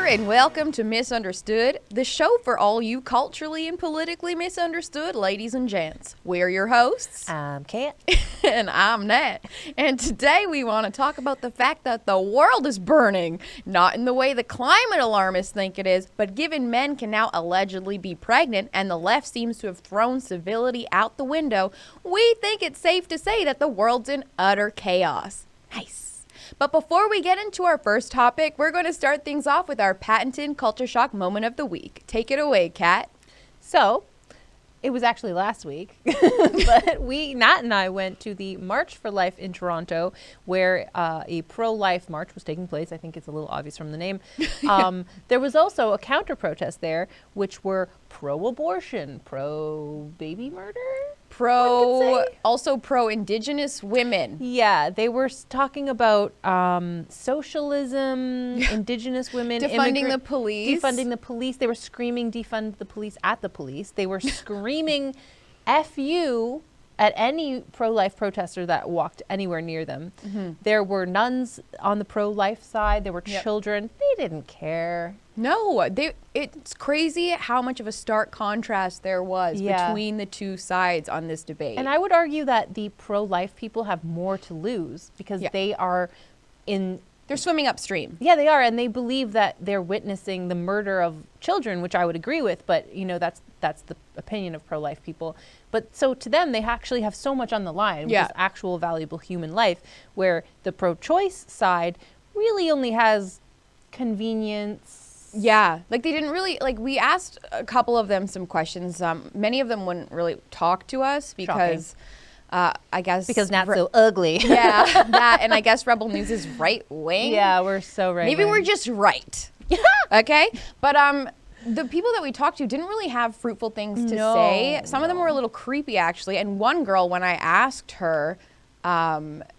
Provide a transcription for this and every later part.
and welcome to Misunderstood, the show for all you culturally and politically misunderstood ladies and gents. We're your hosts. I'm Kat. And I'm Nat. And today we want to talk about the fact that the world is burning. Not in the way the climate alarmists think it is, but given men can now allegedly be pregnant and the left seems to have thrown civility out the window, we think it's safe to say that the world's in utter chaos. Nice. But before we get into our first topic, we're going to start things off with our patented culture shock moment of the week. Take it away, Kat. So, it was actually last week, but Nat and I went to the March for Life in Toronto, where a pro-life march was taking place. I think it's a little obvious from the name. There was also a counter-protest there, which were pro-abortion, pro-baby murder? Also pro-indigenous women. Yeah, they were talking about socialism, indigenous women, defunding the police. Defunding the police. They were screaming defund the police at the police. They were screaming F you at any pro-life protester that walked anywhere near them. Mm-hmm. There were nuns on the pro-life side. There were children. They didn't care. No, it's crazy how much of a stark contrast there was between the two sides on this debate. And I would argue that the pro-life people have more to lose because they are they're swimming upstream. Yeah, they are, and they believe that they're witnessing the murder of children, which I would agree with, but that's the opinion of pro-life people. But so to them, they actually have so much on the line, which is actual valuable human life, where the pro-choice side really only has convenience. Yeah, like they didn't really, like we asked a couple of them some questions. Many of them wouldn't really talk to us because I guess. Because Nat's so ugly. Yeah, that, and I guess Rebel News is right wing. Yeah, we're so right. Maybe we're just right. Okay? But the people that we talked to didn't really have fruitful things to say. Some of them were a little creepy, actually. And one girl, when I asked her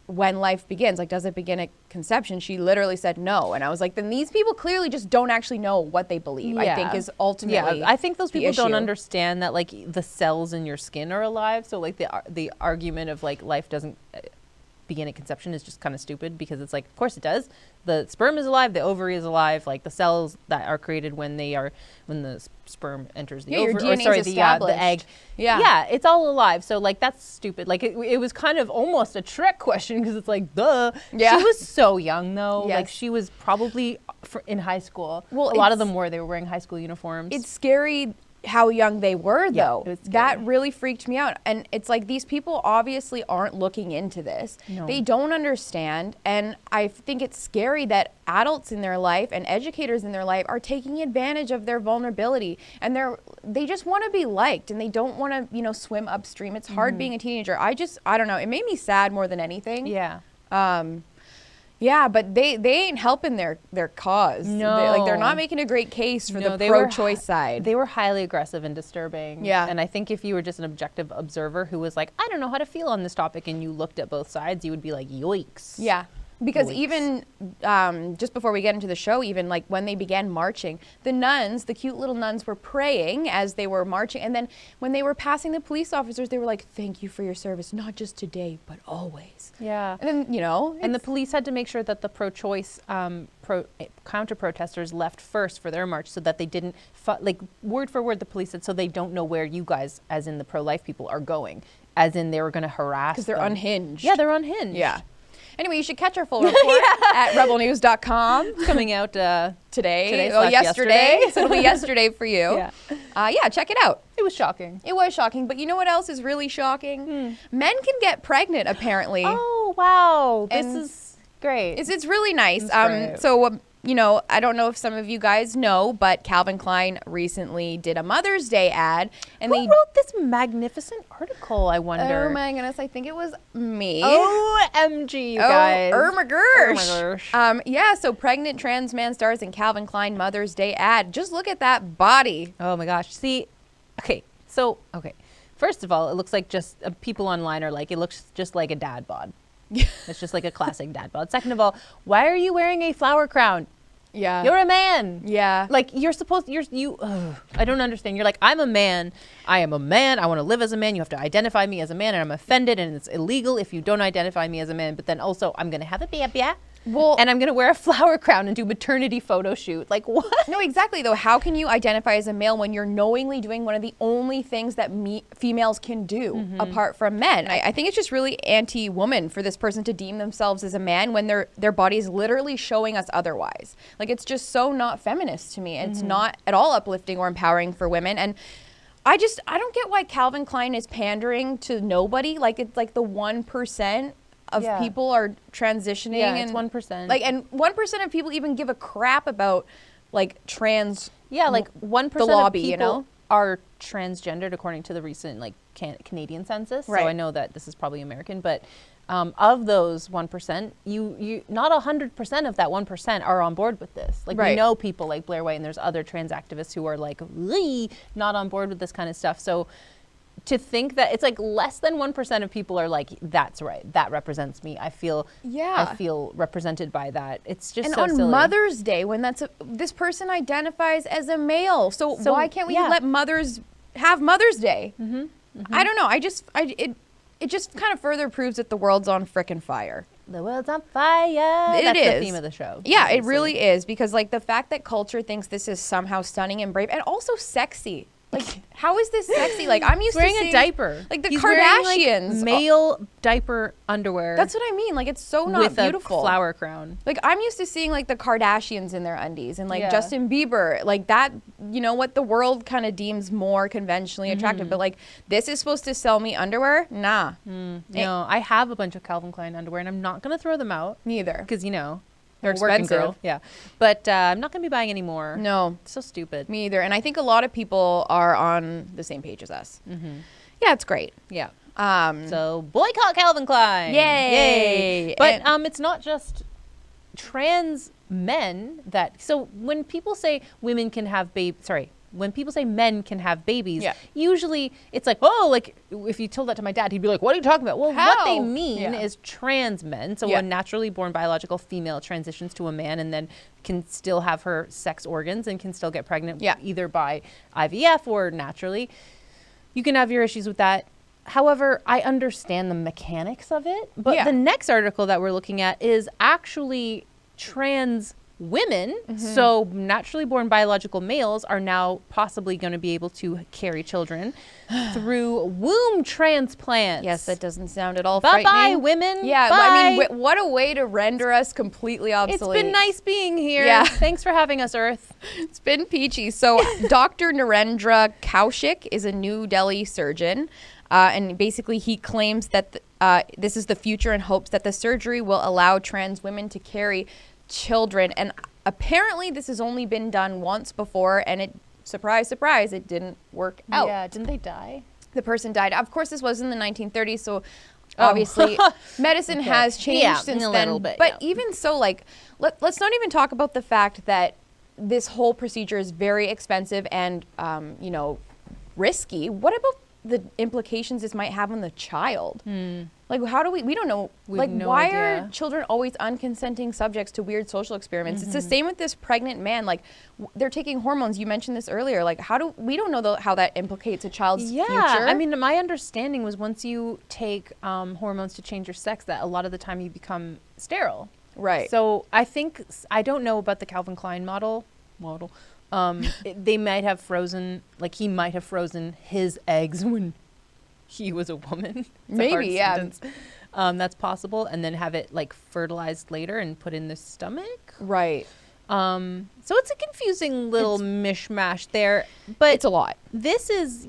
when life begins, like, does it begin at conception? She literally said no. And I was like, then these people clearly just don't actually know what they believe, I think is ultimately I think those people don't issue. Understand that, like, the cells in your skin are alive. So, like, the argument of, like, life doesn't begin at conception is just kind of stupid because it's like, of course it does. The sperm is alive, the ovary is alive, like the cells that are created when the sperm enters the the egg. Yeah, it's all alive. So like that's stupid. Like it was kind of almost a trick question because it's like, duh. Yeah. She was so young though. Yes. Like she was probably in high school. Well, a lot of them they were wearing high school uniforms. It's scary how young they were, though. That really freaked me out. And it's like these people obviously aren't looking into this. No. They don't understand. And I think it's scary that adults in their life and educators in their life are taking advantage of their vulnerability. And they just want to be liked and they don't want to, swim upstream. It's hard being a teenager. I don't know. It made me sad more than anything. Yeah. Yeah, but they ain't helping their cause. No. They're not making a great case for the pro-choice side. They were highly aggressive and disturbing. Yeah. And I think if you were just an objective observer who was like, I don't know how to feel on this topic, and you looked at both sides, you would be like, yoicks. Yeah. Because even just before we get into the show, even like when they began marching, the cute little nuns were praying as they were marching. And then when they were passing the police officers, they were like, thank you for your service, not just today, but always. Yeah. And then, and the police had to make sure that the pro-choice counter-protesters left first for their march so that they didn't, word for word, the police said, so they don't know where you guys, as in the pro-life people, are going. As in they were going to harass because they're unhinged. Yeah, they're unhinged. Yeah. Anyway, you should catch our full report at rebelnews.com. It's coming out today. Yesterday. So it'll be yesterday for you. Yeah, check it out. It was shocking. It was shocking. But you know what else is really shocking? Men can get pregnant, apparently. Oh, wow. This is great. It's really nice. So I don't know if some of you guys know, but Calvin Klein recently did a Mother's Day ad. And Who wrote this magnificent article, I wonder? Oh, my goodness. I think it was me. OMG, you guys. Oh, my gosh. So pregnant trans man stars in Calvin Klein Mother's Day ad. Just look at that body. Oh, my gosh. See, okay. First of all, it looks like just people online are like, it looks just like a dad bod. It's just like a classic dad bod. Second of all, why are you wearing a flower crown? Yeah. You're a man. Yeah. Like you're supposed I don't understand. You're like, I'm a man. I am a man. I want to live as a man. You have to identify me as a man and I'm offended and it's illegal if you don't identify me as a man. But then also I'm going to have a baby. Well, and I'm going to wear a flower crown and do maternity photo shoot. Like, what? no, exactly, though. How can you identify as a male when you're knowingly doing one of the only things that females can do apart from men? I think it's just really anti-woman for this person to deem themselves as a man when their body is literally showing us otherwise. Like, it's just so not feminist to me. It's not at all uplifting or empowering for women. And I don't get why Calvin Klein is pandering to nobody. Like, it's like the 1% of people are transitioning. Yeah, and it's 1%. Like, and 1% of people even give a crap about like trans. Yeah, like 1% the lobby, of people you know, are transgendered according to the recent like Canadian census. Right. So I know that this is probably American, but of those 1%, you not 100% of that 1% are on board with this. Like we know people like Blair White, and there's other trans activists who are like not on board with this kind of stuff. So to think that it's like less than 1% of people are like, that's right, that represents me. I feel represented by that. It's just so silly. Mother's Day, when this person identifies as a male, so why can't we let mothers have Mother's Day? I don't know. It just kind of further proves that the world's on frickin' fire. The world's on fire. That's the theme of the show. Yeah, obviously. It really is, because like the fact that culture thinks this is somehow stunning and brave and also sexy. Like, how is this sexy? Like, I'm used to seeing a diaper. Like the He's Kardashians, wearing, like, male diaper underwear. That's what I mean. Like, it's so not with beautiful. A flower crown. Like, I'm used to seeing like the Kardashians in their undies and like Justin Bieber, like that. You know what the world kind of deems more conventionally attractive, but like this is supposed to sell me underwear. Nah. No, I have a bunch of Calvin Klein underwear, and I'm not gonna throw them out. Neither, because you know. They're expensive. Girl. Yeah. But I'm not going to be buying any more. No. It's so stupid. Me either. And I think a lot of people are on the same page as us. Yeah, it's great. Yeah. So boycott Calvin Klein. Yay. But it's not just trans men that... So when people say women can have when people say men can have babies, usually it's like, oh, like if you told that to my dad, he'd be like, what are you talking about? Well, what they mean is trans men. So a naturally born biological female transitions to a man and then can still have her sex organs and can still get pregnant either by IVF or naturally. You can have your issues with that. However, I understand the mechanics of it. But the next article that we're looking at is actually trans women, so naturally born biological males, are now possibly going to be able to carry children through womb transplants. Yes, that doesn't sound at all frightening. Bye-bye, women. Yeah, bye. I mean, what a way to render us completely obsolete. It's been nice being here. Yeah. Thanks for having us, Earth. It's been peachy. So Dr. Narendra Kaushik is a New Delhi surgeon. And basically he claims that this is the future and hopes that the surgery will allow trans women to carry children, and apparently this has only been done once before, and it, surprise surprise, it didn't work out. Yeah, didn't they die? The person died. Of course, this was in the 1930s, so obviously medicine has changed since then. Little bit, but even so, like, let's not even talk about the fact that this whole procedure is very expensive and risky. What about the implications this might have on the child? Like, how do we don't know. Like, why are children always unconsenting subjects to weird social experiments? It's the same with this pregnant man. Like, they're taking hormones. You mentioned this earlier. Like, we don't know how that implicates a child's future. I mean, my understanding was once you take hormones to change your sex, that a lot of the time you become sterile. Right. So I don't know about the Calvin Klein model. They might have frozen, like he might have frozen his eggs when he was a woman. Maybe, yeah. That's possible. And then have it like fertilized later and put in the stomach. Right. So it's a confusing little mishmash there, but it's a lot. This is,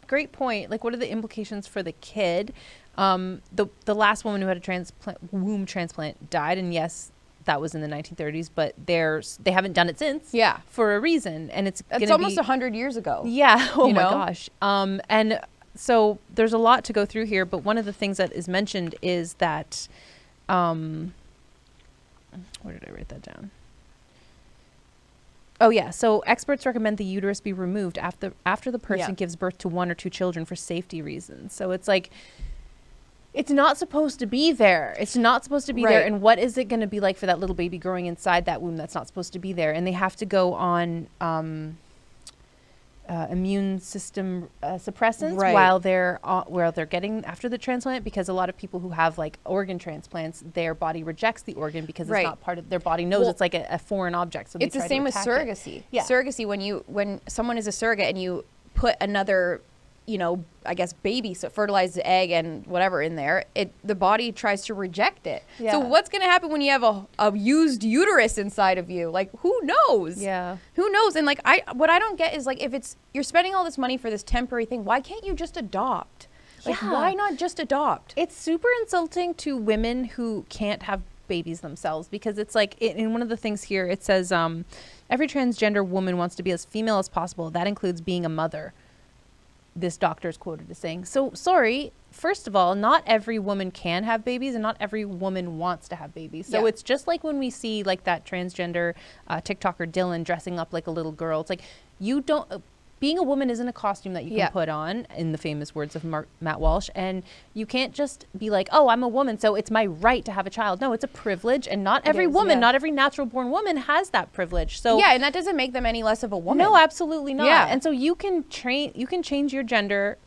great point. Like, what are the implications for the kid? The last woman who had a womb transplant died, and yes, that was in the 1930s, but they haven't done it since. Yeah. For a reason, and it's almost 100 years ago. Yeah. Oh my gosh. And so there's a lot to go through here, but one of the things that is mentioned is that, where did I write that down? Oh yeah. So experts recommend the uterus be removed after the person gives birth to one or two children for safety reasons. So it's like, it's not supposed to be there. It's not supposed to be there. And what is it going to be like for that little baby growing inside that womb that's not supposed to be there? And they have to go on immune system suppressants Right. while they're getting after the transplant, because a lot of people who have like organ transplants, their body rejects the organ because Right. it's not part of their body knows Well, it's like a foreign object. So It's the try to same with attack it. surrogacy. Yeah. Surrogacy, when someone is a surrogate and you put another, I guess baby, so fertilized egg and whatever in there, the body tries to reject it. Yeah. So what's going to happen when you have a used uterus inside of you? Like, who knows? Yeah. Who knows? And like, what I don't get is like, if you're spending all this money for this temporary thing, why can't you just adopt? Like, Yeah. why not just adopt? It's super insulting to women who can't have babies themselves, because it's like in one of the things here it says every transgender woman wants to be as female as possible. That includes being a mother. This doctor is quoted as saying. So sorry, first of all, not every woman can have babies and not every woman wants to have babies. So Yeah. it's just like when we see like that transgender TikToker Dylan dressing up like a little girl. It's like you don't being a woman isn't a costume that you can Yeah. put on, in the famous words of Matt Walsh. And you can't just be like, oh, I'm a woman, so it's my right to have a child. No, it's a privilege. And not every is, woman, yeah. not every natural born woman has that privilege. So Yeah, and that doesn't make them any less of a woman. no, absolutely not. Yeah. And so you can change your gender.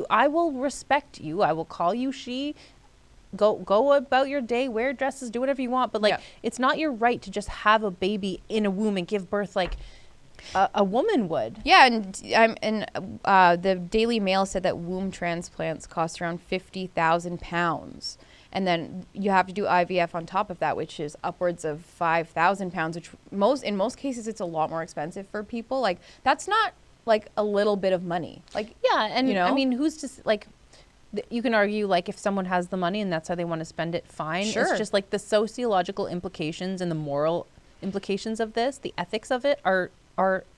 I will respect you. I will call you she. Go about your day, wear dresses, do whatever you want. But like, Yeah. it's not your right to just have a baby in a womb and give birth like a woman would. Yeah, and the Daily Mail said that womb transplants cost around £50,000, and then you have to do IVF on top of that, which is upwards of £5,000, which in most cases it's a lot more expensive for people. Like, that's not like a little bit of money. Like, Yeah, and I know? mean, who's to like? You can argue like if someone has the money and that's how they want to spend it, fine. Sure. It's just like the sociological implications and the moral implications of this, the ethics of it are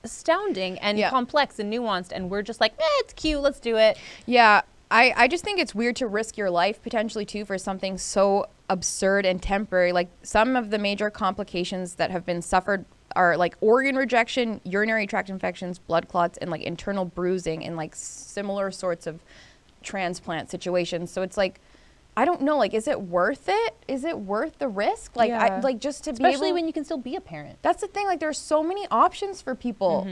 astounding and Yeah. complex and nuanced, and we're just like, it's cute, let's do it. yeah, I just think it's weird to risk your life potentially too for something so absurd and temporary. Like, some of the major complications that have been suffered are like organ rejection, urinary tract infections, blood clots, and like internal bruising, and like similar sorts of transplant situations. So it's like, I don't know, like, is it worth it? Is it worth the risk? Like, Yeah. just to Especially be able, when you can still be a parent. that's the thing. Like, there's so many options for people.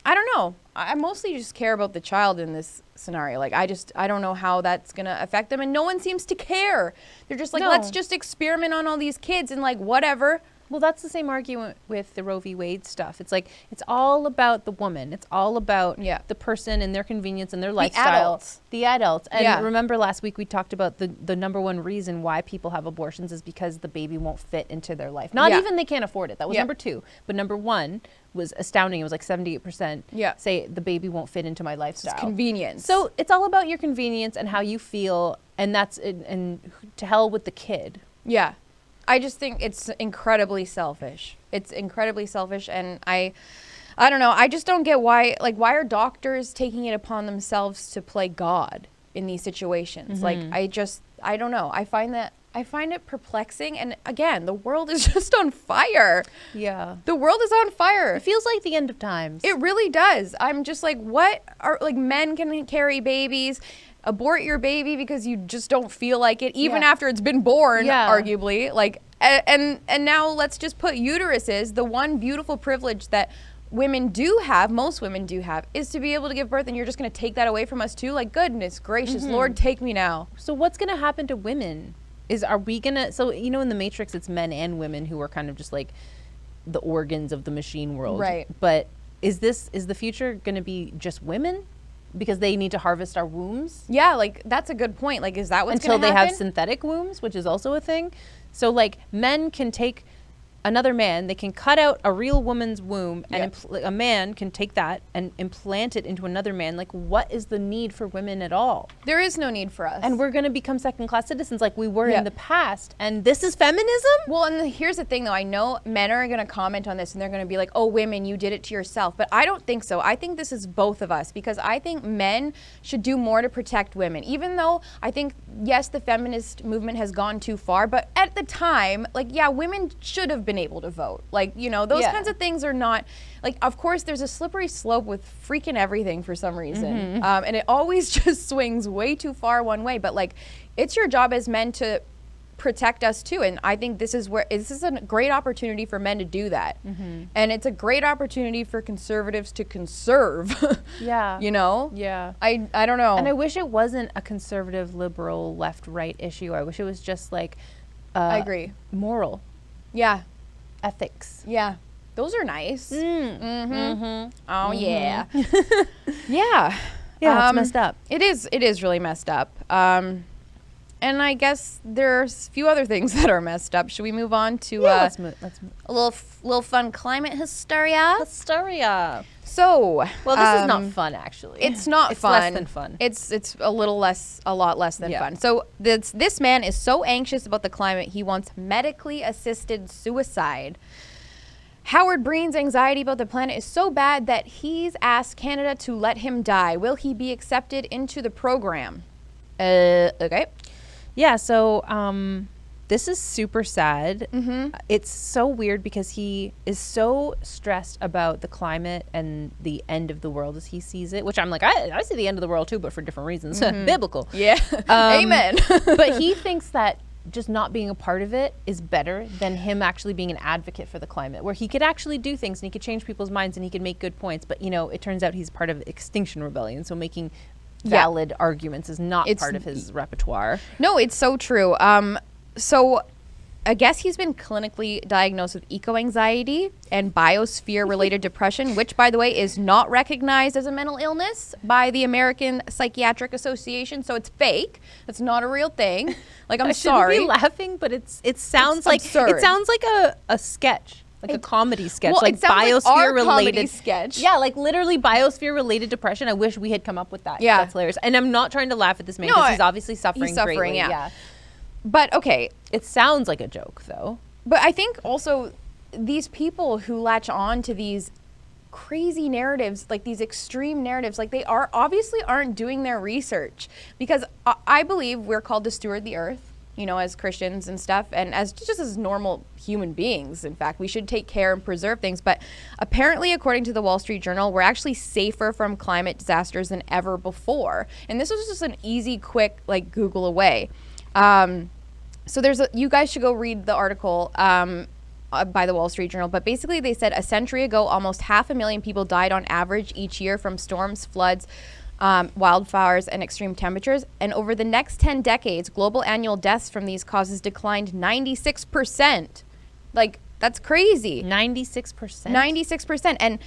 I don't know. I mostly just care about the child in this scenario. Like, I don't know how that's going to affect them. And no one seems to care. They're just like, No. let's just experiment on all these kids and like, whatever. Well, that's the same argument with the Roe v. Wade stuff. It's like, it's all about the woman. It's all about Yeah. the person and their convenience and their lifestyle. adults. The adults. And Yeah. remember last week we talked about the number one reason why people have abortions is because the baby won't fit into their life. Not Yeah. even they can't afford it. That was Yeah. number two. But number one was astounding. It was like 78% Yeah. say the baby won't fit into my lifestyle. It's convenience. So it's all about your convenience and how you feel. And and to hell with the kid. yeah, I just think it's incredibly selfish. It's incredibly selfish, and I don't know. I just don't get why are doctors taking it upon themselves to play God in these situations? Like, I don't know. I find it perplexing. And again, the world is just on fire. Yeah. The world is on fire. It feels like the end of times. It really does. I'm just like, what are, like, men can carry babies, abort your baby because you just don't feel like it, even Yeah. after it's been born, Yeah. arguably. Like, and now let's just put uteruses, the one beautiful privilege that women do have, most women do have, is to be able to give birth, and you're just going to take that away from us too? Like, goodness gracious, Lord, take me now. So what's going to happen to women? Are we going to, so, you know, in the Matrix, it's men and women who are kind of just like the organs of the machine world. Right. But is the future going to be just women? Because they need to harvest our wombs? Yeah, like, that's a good point. Like, is that what's Until going to they happen? have synthetic wombs, which is also a thing. So like men can take another man, they can cut out a real woman's womb, and a man can take that and implant it into another man. Like, what is the need for women at all? There is no need for us. And we're going to become second-class citizens like we were Yeah. in the past. And this is feminism? Well, and here's the thing, though. I know men are going to comment on this, and they're going to be like, oh, women, you did it to yourself. But I don't think so. I think this is both of us, because I think men should do more to protect women, even though I think, yes, the feminist movement has gone too far. But at the time, like, yeah, women should have been able to vote. Like, you know, those Yeah. kinds of things are not, like, of course, there's a slippery slope with freaking everything for some reason. And it always just swings way too far one way. But, like, it's your job as men to protect us too. And I think this is a great opportunity for men to do that. And it's a great opportunity for conservatives to conserve. Yeah. You know? Yeah. I don't know. And I wish it wasn't a conservative, liberal, left, right issue. I wish it was just like I agree. moral Yeah. ethics. Yeah. Those are nice. Oh yeah. Yeah. Yeah, it's messed up. It is really messed up. And I guess there's a few other things that are messed up. Should we move on to Let's move. a little fun climate hysteria? Hysteria. So, Well, this is not fun, actually. It's not it's fun. Less than fun. It's a lot less than fun. So this man is so anxious about the climate, he wants medically assisted suicide. Howard Breen's anxiety about the planet is so bad that he's asked Canada to let him die. Will he be accepted into the program? Okay. Yeah, so this is super sad. It's so weird because he is so stressed about the climate and the end of the world as he sees it, which I'm like, I see the end of the world too, but for different reasons. Biblical. Yeah. Amen. But he thinks that just not being a part of it is better than him actually being an advocate for the climate, where he could actually do things and he could change people's minds and he could make good points. But, you know, it turns out he's part of Extinction Rebellion, so making valid arguments is not part of his repertoire. No, it's so true. So I guess he's been clinically diagnosed with eco-anxiety and biosphere-related depression, which, by the way, is not recognized as a mental illness by the American Psychiatric Association. So it's fake. It's not a real thing. Like, I'm sorry. I shouldn't be laughing, but it sounds like absurd. It sounds like a sketch. Like a comedy sketch, well, like it sounds like our comedy biosphere-related sketch. Yeah, like literally biosphere-related depression. I wish we had come up with that. Yeah. That's hilarious. And I'm not trying to laugh at this man because he's obviously suffering. He's suffering, greatly. yeah. But okay, it sounds like a joke, though. But I think also these people who latch on to these crazy narratives, like these extreme narratives, like they obviously aren't doing their research, because I believe we're called to steward the earth, you know, as Christians and stuff, and just as normal human beings. In fact, we should take care and preserve things. But apparently, according to the Wall Street Journal, we're actually safer from climate disasters than ever before. And this was just an easy, quick, like, Google away. So you guys should go read the article by the Wall Street Journal. But basically, they said a century ago, almost 500,000 people died on average each year from storms, floods, wildfires, and extreme temperatures. And over the next 10 decades, global annual deaths from these causes declined 96%. Like, that's crazy. 96%. 96%.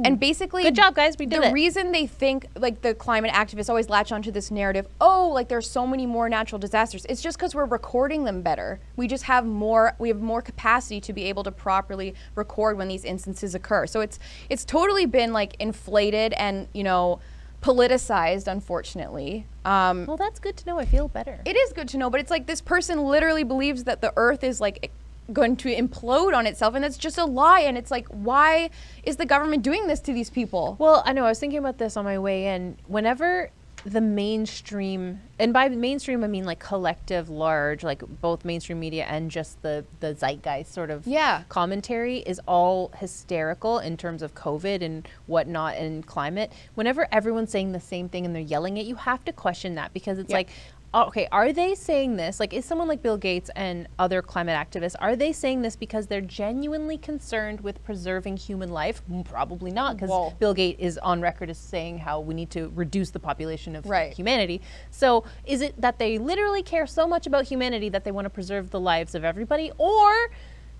And basically, good job, guys. We did it. The reason they think, like, the climate activists always latch onto this narrative, oh, like, there's so many more natural disasters. It's just because we're recording them better. We just have more capacity to be able to properly record when these instances occur. So it's totally been, like, inflated and, you know, politicized, unfortunately. Well, that's good to know. I feel better. It is good to know, but it's like this person literally believes that the earth is, like, going to implode on itself, and that's just a lie. And it's like, why is the government doing this to these people? Well, I know, I was thinking about this on my way in. Whenever the mainstream, and by mainstream I mean like collective, large, like both mainstream media and just the zeitgeist sort of commentary is all hysterical in terms of COVID and whatnot and climate, whenever everyone's saying the same thing and they're yelling it, you have to question that, because it's like, okay, are they saying this? Like, is someone like Bill Gates and other climate activists, are they saying this because they're genuinely concerned with preserving human life? Probably not, because Bill Gates is on record as saying how we need to reduce the population of humanity. So is it that they literally care so much about humanity that they want to preserve the lives of everybody? Or,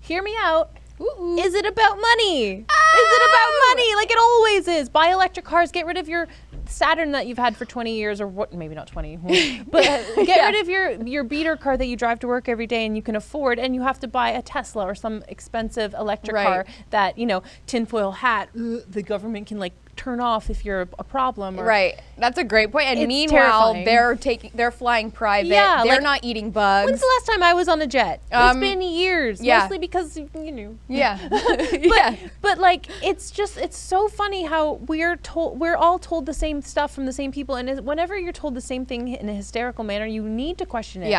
hear me out, is it about money? Is it about money? Like it always is. Buy electric cars, get rid of your Saturn that you've had for 20 years, or what? Maybe not 20, but get rid of your beater car that you drive to work every day and you can afford, and you have to buy a Tesla or some expensive electric car that, you know, tinfoil hat, the government can like turn off if you're a problem. Or, That's a great point. And meanwhile, they're flying private. Yeah, they're like, not eating bugs. When's the last time I was on a jet? It's been years. Mostly because, you know. But like, it's so funny how we're all told the same stuff from the same people, and whenever you're told the same thing in a hysterical manner, you need to question it.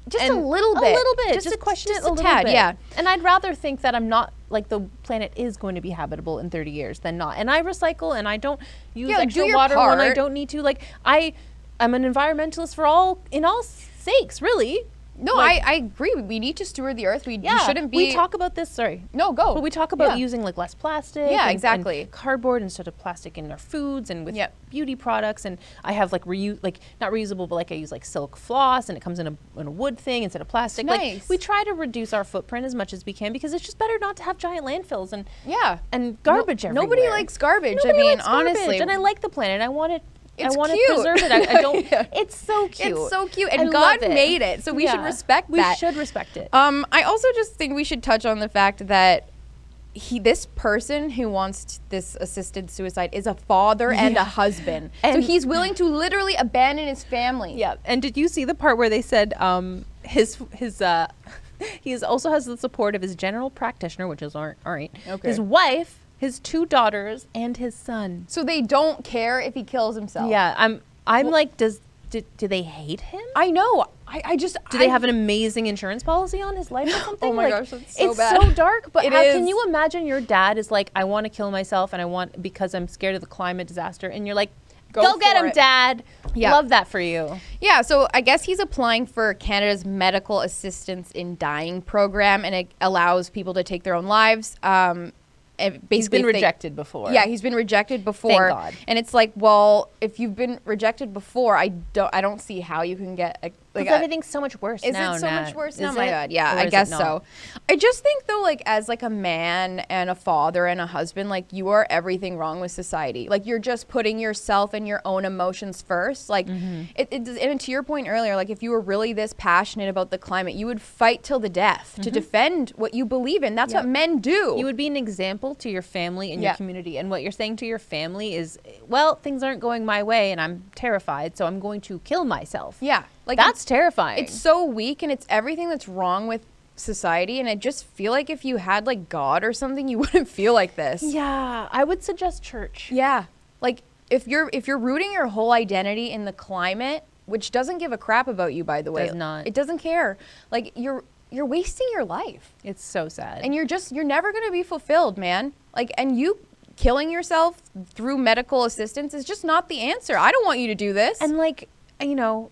Just a little bit. Just question it a little bit. And I'd rather think that I'm not, like, the planet is going to be habitable in 30 years than not. And I recycle and I don't use extra water when I don't need to. Like, I'm an environmentalist in all sakes, really. No, Like, I agree. We need to steward the earth. We shouldn't be. We talk about this. Sorry. No, go. But we talk about using like less plastic. Yeah, and exactly. cardboard instead of plastic in our foods and with Yep. beauty products. And I have like not reusable, but like I use like silk floss, and it comes in a wood thing instead of plastic. Nice. Like we try to reduce our footprint as much as we can because it's just better not to have giant landfills and Yeah. and garbage everywhere. Nobody likes garbage. Nobody I mean, likes garbage. honestly. And I like the planet. I want it. It's I want cute. to preserve it. I don't. Yeah. It's so cute. It's so cute. I And love God it. made it. So we should respect that. We should respect it. I also just think we should touch on the fact that this person who wants this assisted suicide is a father and a husband. And- so he's willing to literally abandon his family. Yeah, and did you see the part where they said he also has the support of his general practitioner, which is all right, Okay. his wife, his 2 daughters, and his son. So they don't care if he kills himself. Yeah, I'm like, do they hate him? I know. I just Do they have an amazing insurance policy on his life or something? Oh my Like, gosh, that's so it's bad. so dark. But It can is. you imagine your dad is like, I want to kill myself, and because I'm scared of the climate disaster, and you're like, go get for him, it. Dad. Yeah. Love that for you. Yeah, so I guess he's applying for Canada's Medical Assistance in Dying program, and it allows people to take their own lives. And basically He's been if they- rejected before. Yeah, he's been rejected before. God. And it's like, well, if you've been rejected before, I don't see how you can get Because everything's so much worse Is now, it so Nat. much worse Is now? My it? God, yeah, Or I is it guess not? so. I just think though, like as like a man and a father and a husband, like you are everything wrong with society. Like you're just putting yourself and your own emotions first. Like and to your point earlier, like if you were really this passionate about the climate, you would fight till the death to defend what you believe in. That's what men do. You would be an example to your family and your Yeah. community. And what you're saying to your family is, well, things aren't going my way and I'm terrified, so I'm going to kill myself. Yeah, like That's terrifying. It's so weak, and it's everything that's wrong with society. And I just feel like if you had like God or something, you wouldn't feel like this. Yeah, I would suggest church. Yeah, like if you're rooting your whole identity in the climate, which doesn't give a crap about you, by the way. Does not. It doesn't care. Like you're wasting your life, It's so sad. and you're never gonna be fulfilled, man. Like, and you killing yourself through medical assistance is just not the answer. I don't want you to do this. And like, you know,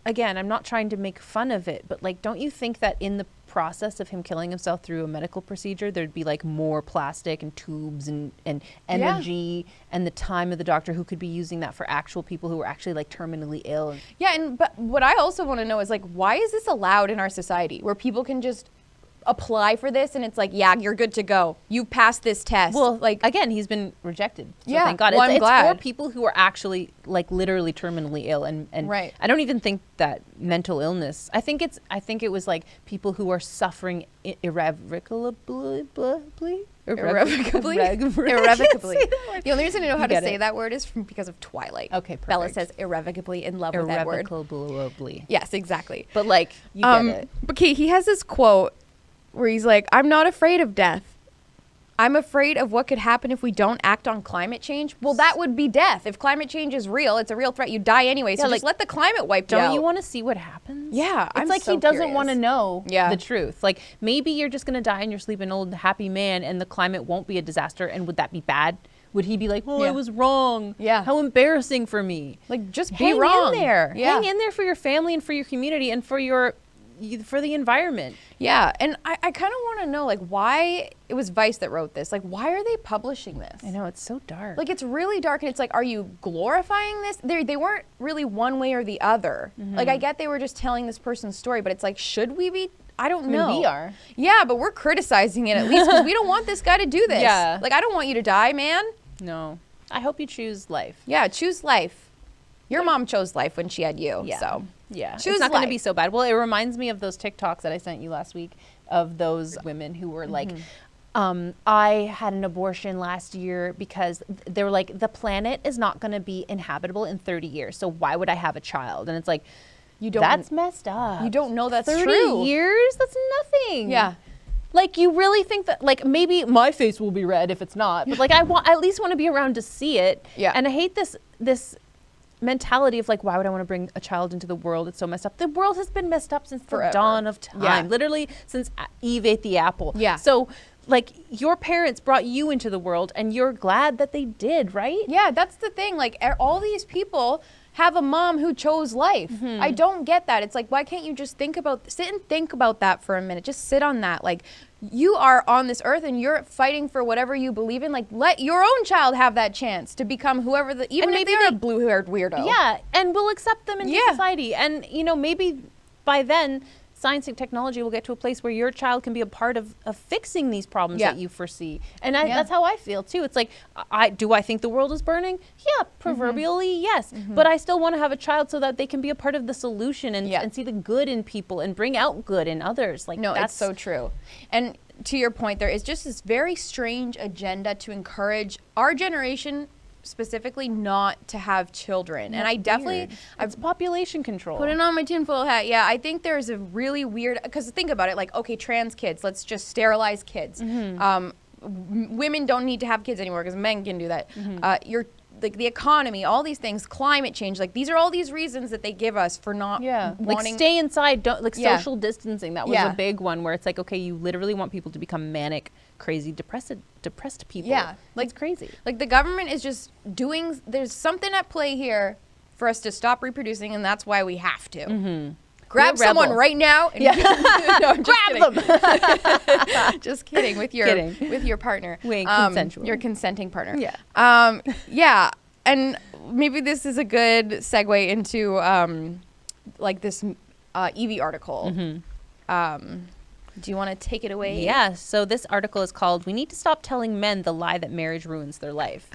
again, I'm not trying to make fun of it, but like, don't you think that in the process of him killing himself through a medical procedure, there'd be like more plastic and tubes and energy and the time of the doctor who could be using that for actual people who were actually like terminally ill? Yeah, but what I also want to know is like, why is this allowed in our society where people can just apply for this and it's like, yeah, you're good to go. You passed this test. Well, like, again, he's been rejected. So Yeah, thank God. well, I'm it's glad. for people who are actually like literally terminally ill, and Right. I don't even think that mental illness. I think it was like people who are suffering irrevocably. irrevocably. Irrevocably. The only reason I know how You to get say it. that word is because of Twilight. Okay, Bella perfect. says irrevocably in love with that word. Irrevocably. Yes, exactly. But like, you get it. But okay, he has this quote where he's like, I'm not afraid of death. I'm afraid of what could happen if we don't act on climate change. Well, that would be death. If climate change is real, it's a real threat. You die anyway. So Yeah, just like, let the climate wipe you out. Don't you want to see what happens? Yeah, It's I'm like so he doesn't curious. want to know Yeah. the truth. Like maybe you're just going to die in your sleep, an old happy man, and the climate won't be a disaster. And would that be bad? Would he be like, oh, Yeah. I was wrong. Yeah. How embarrassing for me. Like, just be Hang wrong. in there. Yeah. Hang in there for your family and for your community and for for the environment. Yeah, and I kind of want to know, like, why it was Vice that wrote this. Like, why are they publishing this? I know, it's so dark. Like, it's really dark, and it's like, are you glorifying this? They weren't really one way or the other. Like, I get they were just telling this person's story, but it's like, should we be? I don't know. we are. Yeah, but we're criticizing it at least because we don't want this guy to do this. Yeah. Like, I don't want you to die, man. No. I hope you choose life. Yeah, choose life. Your mom chose life when she had you. Yeah. So. Yeah, Choose it's not going to life. be so bad. Well, it reminds me of those TikToks that I sent you last week of those women who were like, I had an abortion last year because they were like, the planet is not going to be inhabitable in 30 years. So why would I have a child? And it's like, You don't. that's messed up. You don't know that's 30 true. years? That's nothing. Yeah. Like, you really think that, like, maybe my face will be red if it's not, but like, I at least want to be around to see it. Yeah. And I hate this mentality of like, why would I want to bring a child into the world? It's so messed up. The world has been messed up since Forever. the dawn of time. Yeah. Literally since Eve ate the apple. Yeah. So like, your parents brought you into the world and you're glad that they did, right? Yeah, that's the thing. Like, all these people have a mom who chose life. I don't get that. It's like, why can't you just sit and think about that for a minute? Just sit on that. Like, you are on this earth and you're fighting for whatever you believe in. Like, let your own child have that chance to become whoever even if they're a blue-haired weirdo. Yeah, and we'll accept them into society. And, maybe by then, science and technology will get to a place where your child can be a part of fixing these problems that you foresee. And that's how I feel too. It's like, do I think the world is burning? Yeah, proverbially, yes. But I still want to have a child so that they can be a part of the solution and see the good in people and bring out good in others. Like, no, that's so true. And to your point, there is just this very strange agenda to encourage our generation specifically not to have children. That's and I definitely it's population control. Putting on my tinfoil hat, I think there's a really weird, because think about it, like, okay, trans kids, let's just sterilize kids. Women don't need to have kids anymore because men can do that. You're like the economy, all these things, climate change, like these are all these reasons that they give us for not wanting, like, stay inside, don't, like, social distancing. That was a big one where it's like, okay, you literally want people to become manic, crazy, depressed people. Like, it's crazy. Like, the government is just there's something at play here for us to stop reproducing, and that's why we have to. Grab someone right now. And no, grab them. Just kidding. With your partner. Consensual. Your consenting partner. Yeah. And maybe this is a good segue into like this Evie article. Do you want to take it away? Yeah. So this article is called "We Need to Stop Telling Men the Lie That Marriage Ruins Their Life."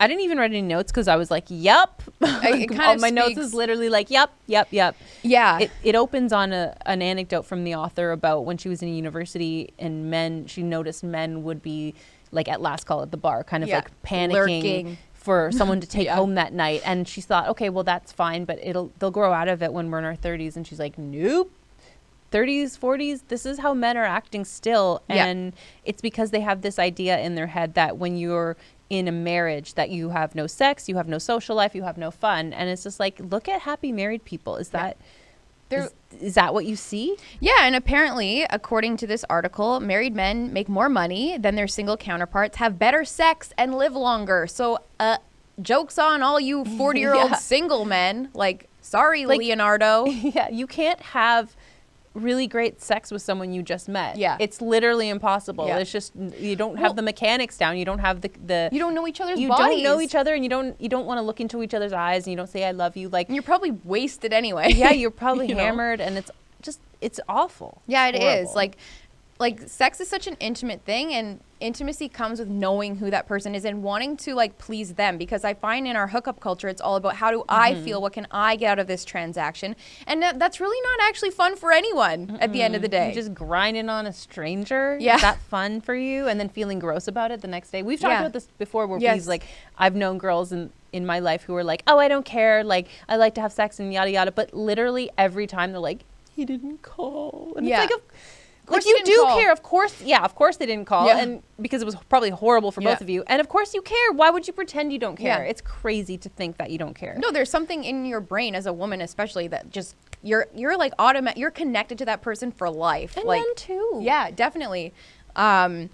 I didn't even write any notes because I was like, "Yup." All my notes is literally like, "Yup, yup, yup." Yeah. It opens on an anecdote from the author about when she was in university and she noticed men would be like at last call at the bar, kind of like panicking. Lurking. For someone to take home that night. And she thought, okay, well, that's fine, but they'll grow out of it when we're in our 30s. And she's like, nope. 30s, 40s, this is how men are acting still. And it's because they have this idea in their head that when you're in a marriage that you have no sex, you have no social life, you have no fun. And it's just like, look at happy married people. Is that what you see? Yeah, and apparently, according to this article, married men make more money than their single counterparts, have better sex, and live longer. So, joke's on all you 40-year-old single men. Like, sorry, Leonardo. Yeah, you can't have really great sex with someone you just met. Yeah. It's literally impossible. Yeah. It's just, you don't have the mechanics down. You don't have the you don't know each other's bodies. You don't know each other, and you don't want to look into each other's eyes, and you don't say I love you. Like, and you're probably wasted anyway. Yeah, you're probably hammered, and it's awful. Yeah, it is. Like sex is such an intimate thing, and intimacy comes with knowing who that person is and wanting to like please them, because I find in our hookup culture it's all about how do I feel, what can I get out of this transaction, and that's really not actually fun for anyone at the end of the day. You're just grinding on a stranger. Yeah. Is that fun for you? And then feeling gross about it the next day. We've talked about this before where he's like, I've known girls in my life who are like, oh, I don't care, like I like to have sex and yada yada, but literally every time they're like, he didn't call. And it's like, you do care, of course. Yeah, of course they didn't call, and because it was probably horrible for both of you. And of course you care. Why would you pretend you don't care? It's crazy to think that you don't care. No, there's something in your brain as a woman, especially, that just you're like you're connected to that person for life. And like, men too. Yeah, definitely. And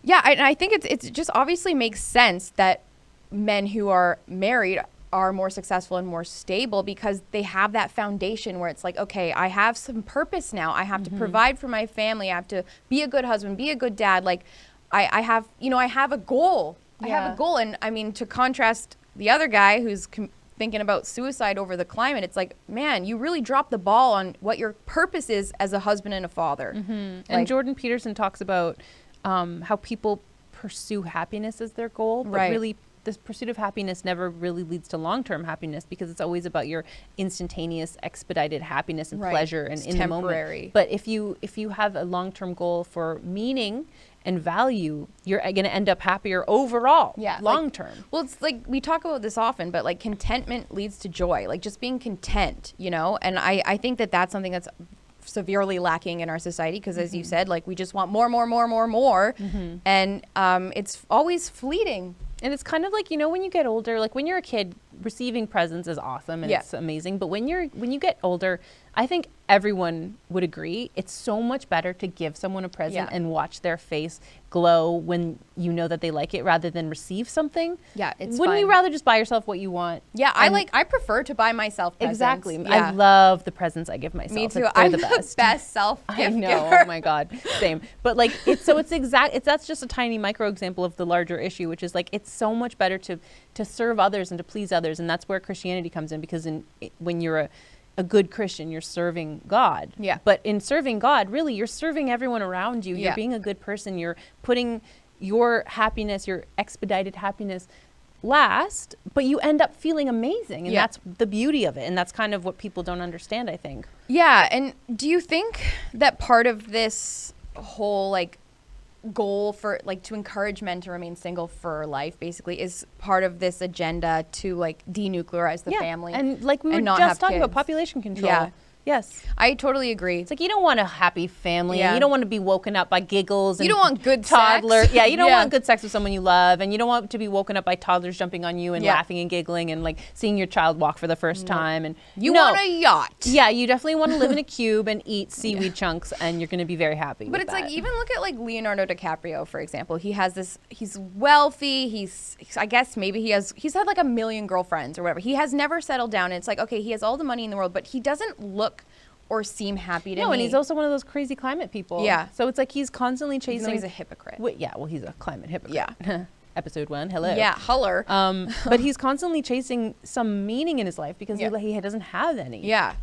I think it's just obviously makes sense that men who are married are more successful and more stable because they have that foundation where it's like, okay, I have some purpose now. I have to provide for my family. I have to be a good husband, be a good dad. Like I have a goal. I have a goal. And I mean, to contrast the other guy who's thinking about suicide over the climate, it's like, man, you really dropped the ball on what your purpose is as a husband and a father. And Jordan Peterson talks about how people pursue happiness as their goal, but really this pursuit of happiness never really leads to long-term happiness, because it's always about your instantaneous, expedited happiness and pleasure and in temporary. The moment. But if you have a long-term goal for meaning and value, you're going to end up happier overall, long-term. Well, it's like, we talk about this often, but like contentment leads to joy, like just being content, And I think that that's something that's severely lacking in our society, because as you said, like we just want more, and it's always fleeting. And it's kind of like, when you get older, like when you're a kid, receiving presents is awesome and Yeah. it's amazing. But when you get older, I think everyone would agree it's so much better to give someone a present Yeah. and watch their face glow when you know that they like it rather than receive something. Yeah, it's Wouldn't you fine. rather just buy yourself what you want? Yeah, And- I prefer to buy myself presents. Exactly. Yeah. I love the presents I give myself. Me too. They're I'm the best. self gift I know. giver. Oh my God. Same. But like that's just a tiny micro example of the larger issue, which is like it's so much better to serve others and to please others, and that's where Christianity comes in, because when you're a good Christian, you're serving God. Yeah. But in serving God, really, you're serving everyone around you. You're Yeah. being a good person. You're putting your happiness, your expedited happiness last, but you end up feeling amazing. And Yeah. that's the beauty of it. And that's kind of what people don't understand, I think. Yeah, and do you think that part of this whole like goal for like to encourage men to remain single for life basically is part of this agenda to like denuclearize the family? And like we were and not just have talking about kids? population control. Yeah. Yes. I totally agree. It's like you don't want a happy family. Yeah. You don't want to be woken up by giggles. And You don't want good toddler. sex. Yeah, you don't Yeah. want good sex with someone you love, and you don't want to be woken up by toddlers jumping on you and Yeah. laughing and giggling and like seeing your child walk for the first time. And You no. want a yacht. Yeah, you definitely want to live in a cube and eat seaweed chunks, and you're going to be very happy. But with it's that. like, even look at like Leonardo DiCaprio, for example. He has this, he's wealthy. I guess maybe he's had like 1 million girlfriends or whatever. He has never settled down. And it's like, okay, he has all the money in the world, but he doesn't look or seem happy to me. No, and he's also one of those crazy climate people. Yeah. So it's like he's constantly Even chasing. though he's a hypocrite. He's a climate hypocrite. Yeah. Episode 1. Hello. Yeah, Huller. But he's constantly chasing some meaning in his life because Yeah. he doesn't have any. Yeah.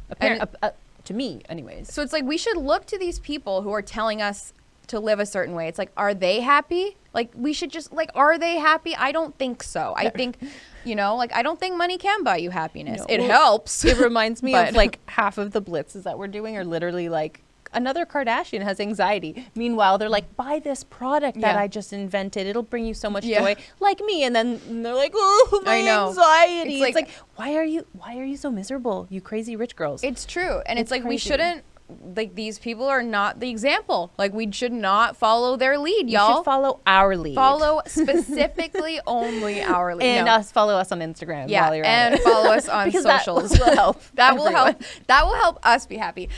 To me, anyways. So it's like we should look to these people who are telling us to live a certain way. It's like, are they happy? Like, we should just, like, are they happy? I don't think so. I think, like, I don't think money can buy you happiness. No. It Well, helps. It reminds me But- of like half of the blitzes that we're doing are literally like another Kardashian has anxiety. Meanwhile, they're like, buy this product that Yeah. I just invented. It'll bring you so much Yeah. joy, like me. And then they're like, oh, my I know. anxiety. It's It's like- like, why are you so miserable, you crazy rich girls? It's true. And it's like, we crazy. shouldn't, like, these people are not the example. Like, we should not follow their lead, You y'all. should follow our lead. Follow specifically only our lead. and No. follow us on Instagram Yeah, while you're at and it. follow us on Because socials. that will help. That will everyone. help. That will help us be happy.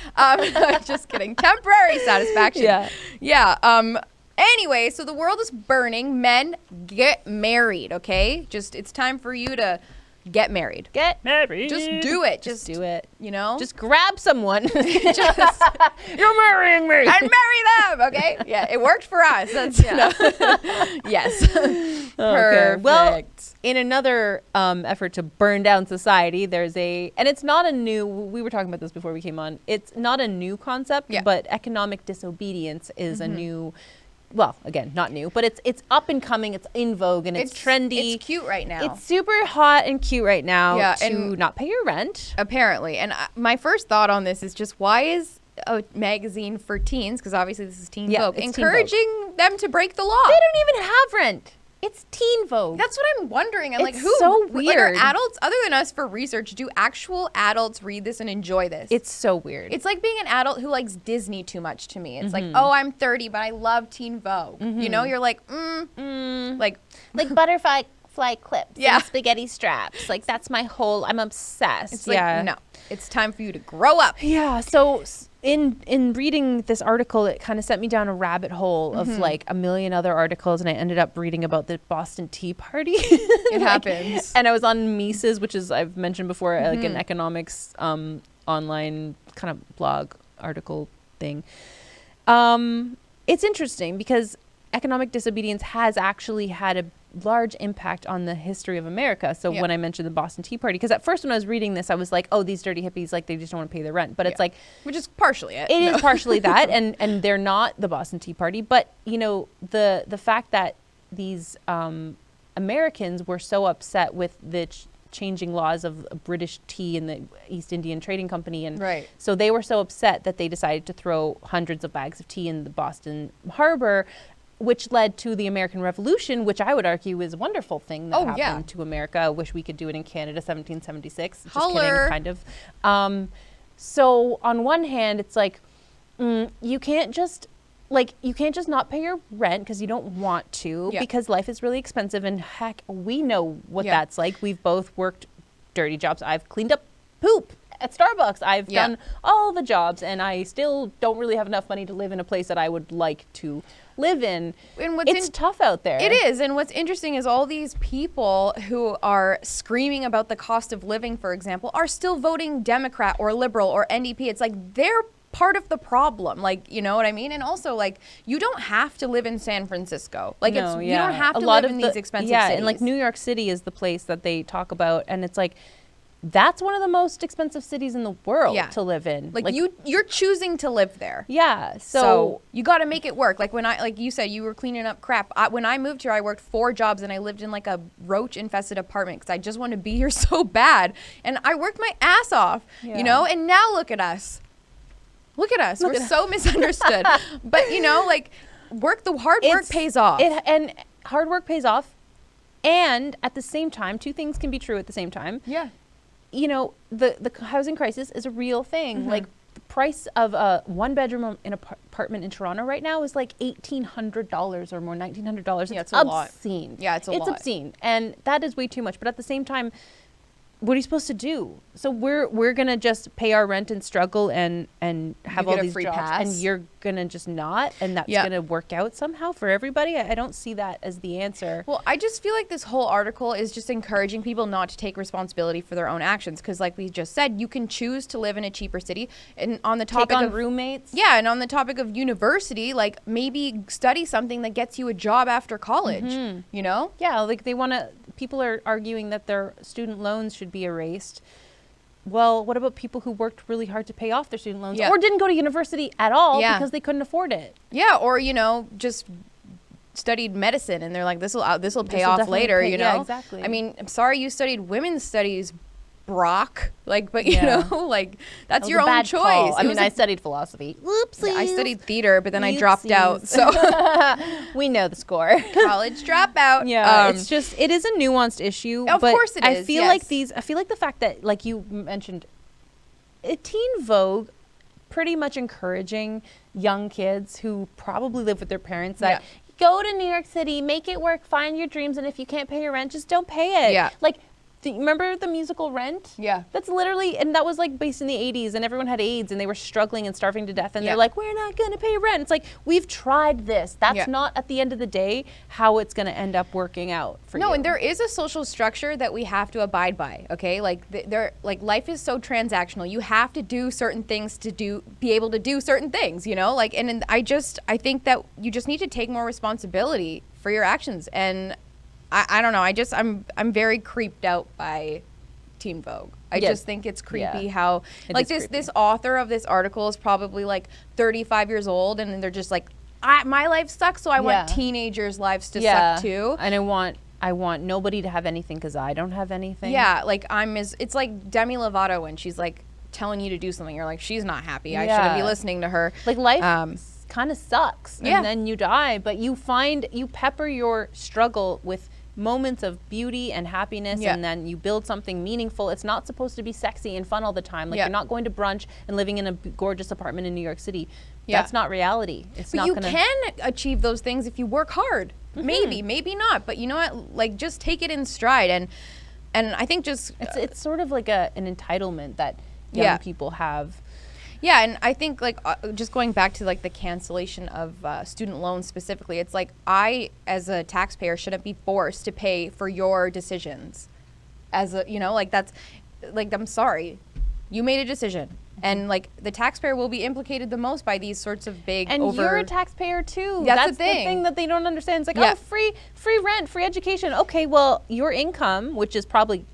Just kidding. Temporary satisfaction. Yeah. Yeah. Anyway, so the world is burning. Men, get married. Okay. It's time for you to get married. Get married. Just do it. Just do it. You know. Just grab someone. Just You're marrying me. and marry them. Okay. Yeah, it worked for us. That's yes. Perfect. Well, in another effort to burn down society, and it's not we were talking about this before we came on. It's not a new concept, Yeah. but economic disobedience is a new, well, again, not new, but it's up and coming. It's in vogue and it's trendy. It's cute right now. It's super hot and cute right now Yeah, to and- not pay your rent. Apparently. And my first thought on this is just, why is a magazine for teens, because obviously this is Teen Yeah, Vogue, it's Teen encouraging them to break the law? They don't even have rent. It's Teen Vogue. That's what I'm wondering. I'm like, It's who? so Like, are weird. adults, other than us for research, do actual adults read this and enjoy this? It's so weird. It's like being an adult who likes Disney too much to me. It's like, Mm-hmm. oh, I'm 30, but I love Teen Vogue. You know, you're like, like, like butterfly clips Yeah. and spaghetti straps. Like that's my whole. I'm obsessed. it's like, no, it's time for you to grow up. Yeah. So in reading this article, it kind of sent me down a rabbit hole of like a million other articles, and I ended up reading about the Boston Tea Party. It happens. And I was on Mises, which is I've mentioned before, like an economics online kind of blog article thing. It's interesting because economic disobedience has actually had a large impact on the history of America. So Yeah. when I mentioned the Boston Tea Party, because at first when I was reading this, I was like, oh, these dirty hippies, like they just don't want to pay their rent. But it's Yeah. like, Which is partially it. it is partially that, and they're not the Boston Tea Party. But, you know, the fact that these Americans were so upset with the changing laws of British tea and the East Indian Trading Company. And Right. so they were so upset that they decided to throw hundreds of bags of tea in the Boston Harbor, which led to the American Revolution, which I would argue is a wonderful thing that happened yeah. to America. I wish we could do it in Canada, 1776. Just Holler. kidding, kind of. So on one hand, it's like, you can't just not pay your rent because you don't want to, Yeah. because life is really expensive, and heck, we know what Yeah. that's like. We've both worked dirty jobs. I've cleaned up poop at Starbucks. I've done all the jobs, and I still don't really have enough money to live in a place that I would like to live in. And it's tough out there. It is. And what's interesting is all these people who are screaming about the cost of living, for example, are still voting Democrat or Liberal or NDP. It's like they're part of the problem, like, you know what I mean? And also, like, you don't have to live in San Francisco. Like, you don't have to live in these expensive cities. And like New York City is the place that they talk about, and it's like, that's one of the most expensive cities in the world to live in. Like you're choosing to live there. Yeah. So you got to make it work. Like like you said, you were cleaning up crap. When I moved here, I worked 4 jobs and I lived in like a roach infested apartment because I just wanted to be here so bad. And I worked my ass off, you know, and now look at us. Look at us. We're so misunderstood. But, you know, like the hard work pays off. And hard work pays off. And at the same time, 2 things can be true at the same time. Yeah. You know, the housing crisis is a real thing. Mm-hmm. Like, the price of a 1-bedroom in apartment in Toronto right now is like $1,800 or more, $1,900. Yeah, it's obscene. Lot. Yeah, it's a lot. It's obscene. And that is way too much. But at the same time, what are you supposed to do? So we're gonna just pay our rent and struggle and have all these free jobs, pass. and you're gonna just not, and that's gonna work out somehow for everybody. I don't see that as the answer. Well, I just feel like this whole article is just encouraging people not to take responsibility for their own actions, because like we just said, you can choose to live in a cheaper city. And on the topic of roommates, and on the topic of university, like maybe study something that gets you a job after college. Mm-hmm. You know? Yeah, like people are arguing that their student loans should be erased. Well, what about people who worked really hard to pay off their student loans or didn't go to university at all because they couldn't afford it? Yeah, or, you know, just studied medicine and they're like, this will pay off later, you know? Yeah, exactly. I mean, I'm sorry you studied women's studies, Brock. Like, but you know, like that's your own choice. I mean, I studied philosophy. Whoopsies. Yeah, I studied theater, but then I dropped out. So we know the score. College dropout. Yeah, it is a nuanced issue. Of course it is. I feel like the fact that, like you mentioned, Teen Vogue pretty much encouraging young kids who probably live with their parents that go to New York City, make it work, find your dreams, and if you can't pay your rent, just don't pay it. Yeah. Like, remember the musical Rent? Yeah. That's literally, and that was like based in the 80s, and everyone had AIDS and they were struggling and starving to death, and they're like, we're not going to pay rent. It's like, we've tried this. That's not at the end of the day how it's going to end up working out for you. No, and there is a social structure that we have to abide by, okay? Like life is so transactional. You have to do certain things to be able to do certain things, you know? Like, and I think that you just need to take more responsibility for your actions. And I don't know. I'm very creeped out by Teen Vogue. I just think it's creepy how this author of this article is probably like 35 years old, and they're just like, my life sucks, so I want teenagers' lives to suck too. And I want nobody to have anything because I don't have anything. Yeah, like it's like Demi Lovato when she's like telling you to do something. You're like, she's not happy. I shouldn't be listening to her. Like life kind of sucks, and then you die, but you pepper your struggle with moments of beauty and happiness, and then you build something meaningful. It's not supposed to be sexy and fun all the time. Like you're not going to brunch and living in a gorgeous apartment in New York City. That's not reality. But you can achieve those things if you work hard. Mm-hmm. Maybe not. But you know what? Like, just take it in stride. And I think just it's sort of like an entitlement that young people have. Yeah, and I think like just going back to like the cancellation of student loans specifically, it's like I, as a taxpayer, shouldn't be forced to pay for your decisions. As a, you know, like that's like, I'm sorry, you made a decision, and like the taxpayer will be implicated the most by these sorts of big. And you're a taxpayer too. That's the thing that they don't understand. It's like, oh, free rent, free education. Okay, well, your income, which is probably.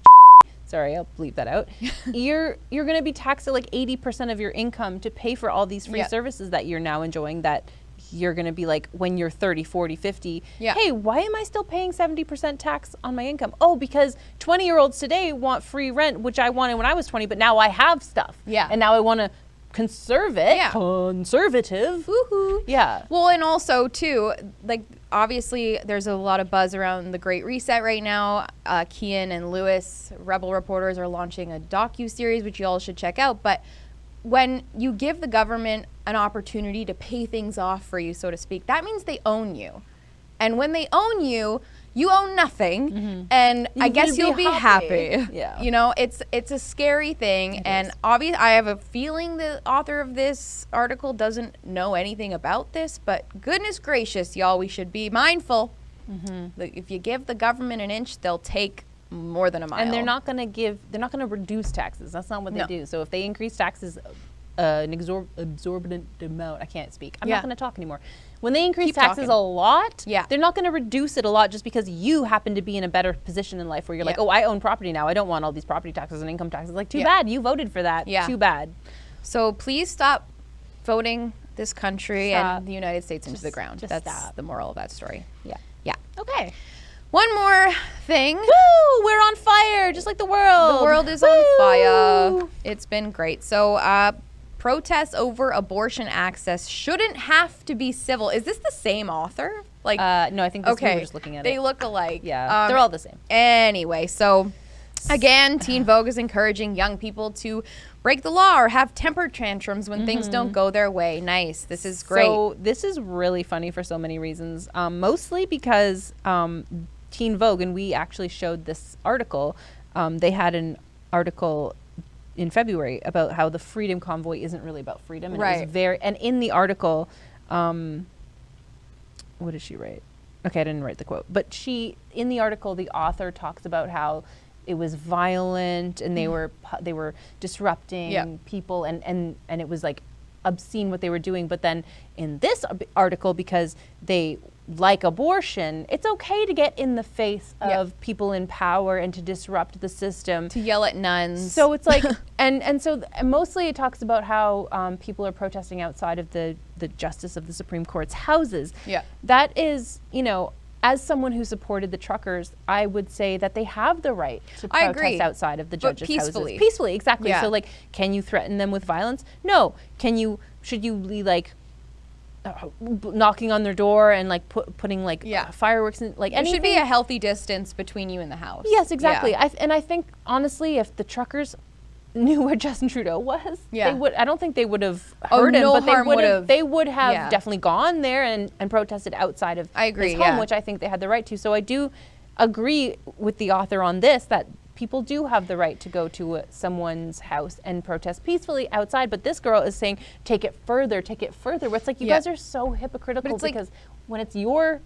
Sorry, I'll bleep that out. You're going to be taxed at like 80% of your income to pay for all these free services that you're now enjoying, that you're going to be like, when you're 30, 40, 50, hey, why am I still paying 70% tax on my income? Oh, because 20-year-olds today want free rent, which I wanted when I was 20, but now I have stuff. Yeah. And now I want to conserve it. Yeah. Conservative. Woohoo. Yeah. Well, and also too, like, obviously there's a lot of buzz around the Great Reset right now. Kian and Lewis, Rebel reporters, are launching a docu-series, which you all should check out. But when you give the government an opportunity to pay things off for you, so to speak, that means they own you. And when they own you, you own nothing, and I guess you'll be happy. Yeah. You know, it's a scary thing, and obviously I have a feeling the author of this article doesn't know anything about this, but goodness gracious, y'all, we should be mindful. If you give the government an inch, they'll take more than a mile. And they're not going to reduce taxes. That's not what they do. So if they increase taxes an exorbitant amount, I can't speak. I'm not going to talk anymore. When they increase taxes a lot, they're not going to reduce it a lot just because you happen to be in a better position in life where you're like, oh, I own property now. I don't want all these property taxes and income taxes. Like, too bad. You voted for that. Too bad. So please stop voting this country and the United States into the ground. That's the moral of that story. Yeah. Yeah. Okay. One more thing. Woo! We're on fire, just like the world. The world is on fire. It's been great. So, protests over abortion access shouldn't have to be civil. Is this the same author? Like, no, I think we were just looking at it. They look alike. Yeah, they're all the same. Anyway, so again, Teen Vogue is encouraging young people to break the law or have temper tantrums when things don't go their way. Nice. This is great. So this is really funny for so many reasons. Mostly because Teen Vogue, and we actually showed this article. They had an article in February about how the Freedom Convoy isn't really about freedom. And it was and in the article, what did she write? Okay, I didn't write the quote. But in the article, the author talks about how it was violent and they were disrupting people and it was like obscene what they were doing. But then in this article, because they like abortion, it's okay to get in the face of people in power and to disrupt the system, to yell at nuns. So it's like and mostly it talks about how people are protesting outside of the justice of the Supreme Court's houses. That is, you know, as someone who supported the truckers, I would say that they have the right to protest outside of the judges' houses. Peacefully, exactly. So, like, can you threaten them with violence? No. Should you be, like, knocking on their door and, like, putting, like, fireworks in, like, anything? There should be a healthy distance between you and the house. Yes, exactly. I think, honestly, if the truckers knew where Justin Trudeau was, they would. I don't think they would have heard him, but they would have definitely gone there and protested outside of his home, which I think they had the right to. So I do agree with the author on this, that people do have the right to go to someone's house and protest peacefully outside. But this girl is saying, take it further. Where it's like, you guys are so hypocritical, because when it's your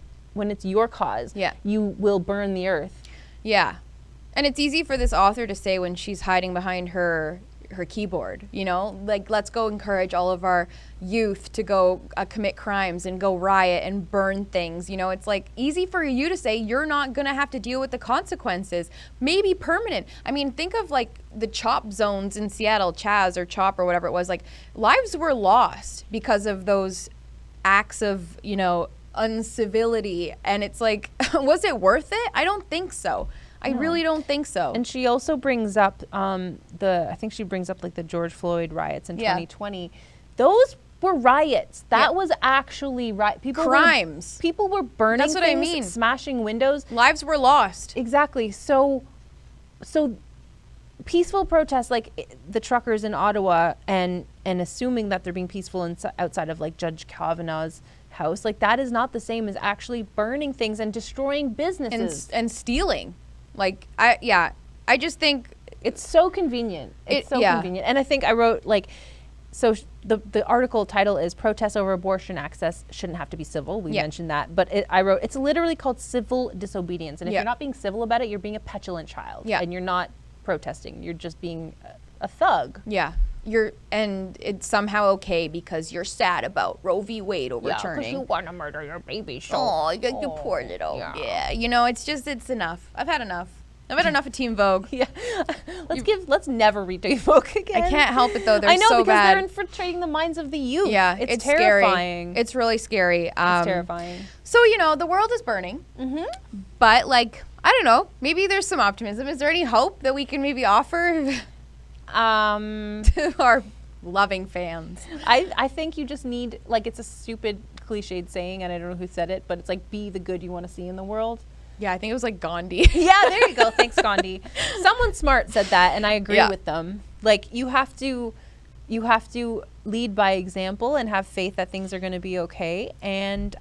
cause, you will burn the earth. Yeah. And it's easy for this author to say when she's hiding behind her keyboard, you know, like, let's go encourage all of our youth to go commit crimes and go riot and burn things. You know, it's like easy for you to say you're not going to have to deal with the consequences, maybe permanent. I mean, think of like the CHOP zones in Seattle, Chaz or CHOP or whatever it was, like lives were lost because of those acts of, you know, uncivility. And it's like, was it worth it? I don't think so. I really don't think so. And she also brings up I think she brings up like the George Floyd riots in 2020. Those were riots. That was actually crimes. People were burning That's what things, I mean. Smashing windows. Lives were lost. Exactly. So peaceful protests like the truckers in Ottawa and assuming that they're being peaceful outside of like Judge Kavanaugh's house, like that is not the same as actually burning things and destroying businesses and stealing. Like, I just think it's so convenient. It's so convenient. And I think I wrote like, so the article title is Protests Over Abortion Access Shouldn't Have to Be Civil. We mentioned that. But I wrote, it's literally called civil disobedience. And if you're not being civil about it, you're being a petulant child. And you're not protesting. You're just being a thug. Yeah. And it's somehow okay because you're sad about Roe v. Wade overturning. Because you want to murder your baby. You poor little. Yeah. You know, it's enough. I've had enough. I've had enough of Teen Vogue. Let's never read Teen Vogue again. I can't help it though. They're I know, so because bad. they're infiltrating the minds of the youth. Yeah, it's terrifying. Scary. It's really scary. It's terrifying. So, you know, the world is burning. But like, I don't know, maybe there's some optimism. Is there any hope that we can maybe offer to our loving fans? I think you just need, like, it's a stupid cliched saying, and I don't know who said it, but it's like, be the good you want to see in the world. Yeah, I think it was like Gandhi. Yeah, there you go. Thanks, Gandhi. Someone smart said that, and I agree with them. Like, you have to lead by example and have faith that things are going to be okay. And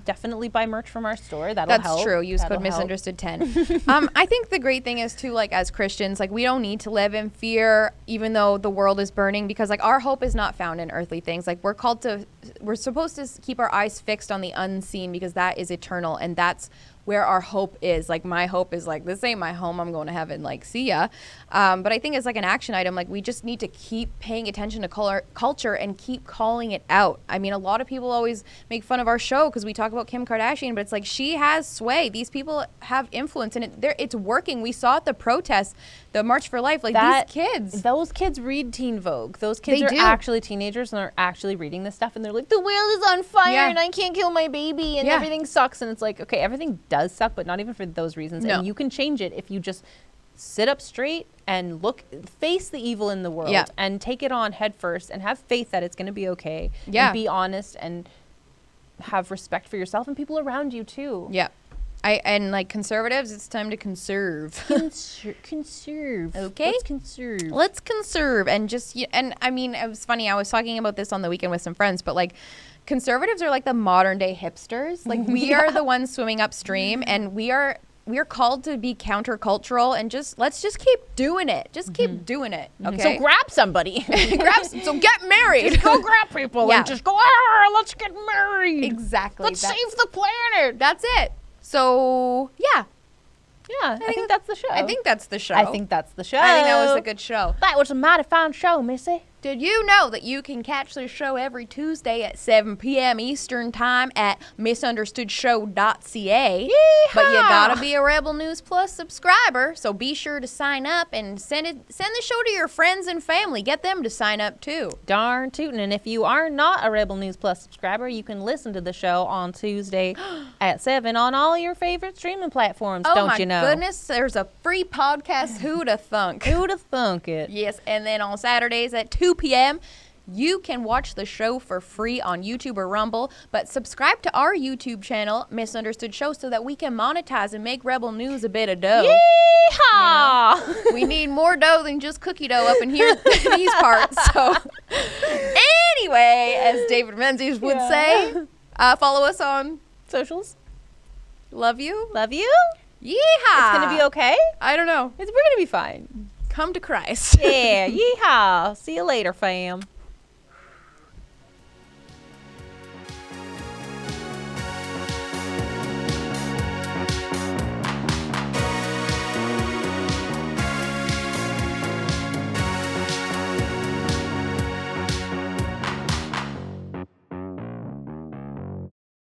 definitely buy merch from our store. That'll help. That's true. Use code misunderstood10. I think the great thing is too, like, as Christians, like, we don't need to live in fear even though the world is burning, because like our hope is not found in earthly things. Like we're supposed to keep our eyes fixed on the unseen, because that is eternal, and that's where our hope is. Like, my hope is like, this ain't my home, I'm going to heaven, like, see ya. But I think it's like an action item. Like, we just need to keep paying attention to culture and keep calling it out. I mean, a lot of people always make fun of our show because we talk about Kim Kardashian, but it's like, she has sway. These people have influence, and it's working. We saw at the protests, the March for Life, like, those kids read Teen Vogue. Those kids are actually teenagers and are actually reading this stuff, and they're like, the world is on fire and I can't kill my baby and everything sucks. And it's like, okay, everything does suck, but not even for those reasons. And you can change it if you just sit up straight and face the evil in the world and take it on head first and have faith that it's going to be okay. And be honest and have respect for yourself and people around you too. And like conservatives, it's time to conserve. Conserve. Okay. Let's conserve. And just, and I mean, it was funny. I was talking about this on the weekend with some friends, but like, conservatives are like the modern day hipsters. Like, we are the ones swimming upstream, and we are called to be countercultural, and let's just keep doing it. Just keep doing it. Okay. So grab somebody. So get married. Just go grab people and just go, let's get married. Exactly. Let's save the planet. That's it. So, yeah, I think that's the show. I think that's the show. I think that was a good show. That was a mighty fine show, Missy. Did you know that you can catch the show every Tuesday at 7 p.m. Eastern Time at misunderstoodshow.ca? Yeehaw! But you gotta be a Rebel News Plus subscriber, so be sure to sign up and send the show to your friends and family. Get them to sign up too. Darn tootin'. And if you are not a Rebel News Plus subscriber, you can listen to the show on Tuesday at 7 on all your favorite streaming platforms, don't you know? Oh my goodness, there's a free podcast. Who'da thunk? Who'da thunk it? Yes, and then on Saturdays at 2 p.m., you can watch the show for free on YouTube or Rumble, but subscribe to our YouTube channel, Misunderstood Show, so that we can monetize and make Rebel News a bit of dough. Yeehaw! You know? We need more dough than just cookie dough up in here, these parts. So, anyway, as David Menzies would say, follow us on socials. Love you. Love you. Yeehaw! It's gonna be okay. I don't know. We're gonna be fine. Come to Christ. Yeah. Yeehaw. See you later, fam.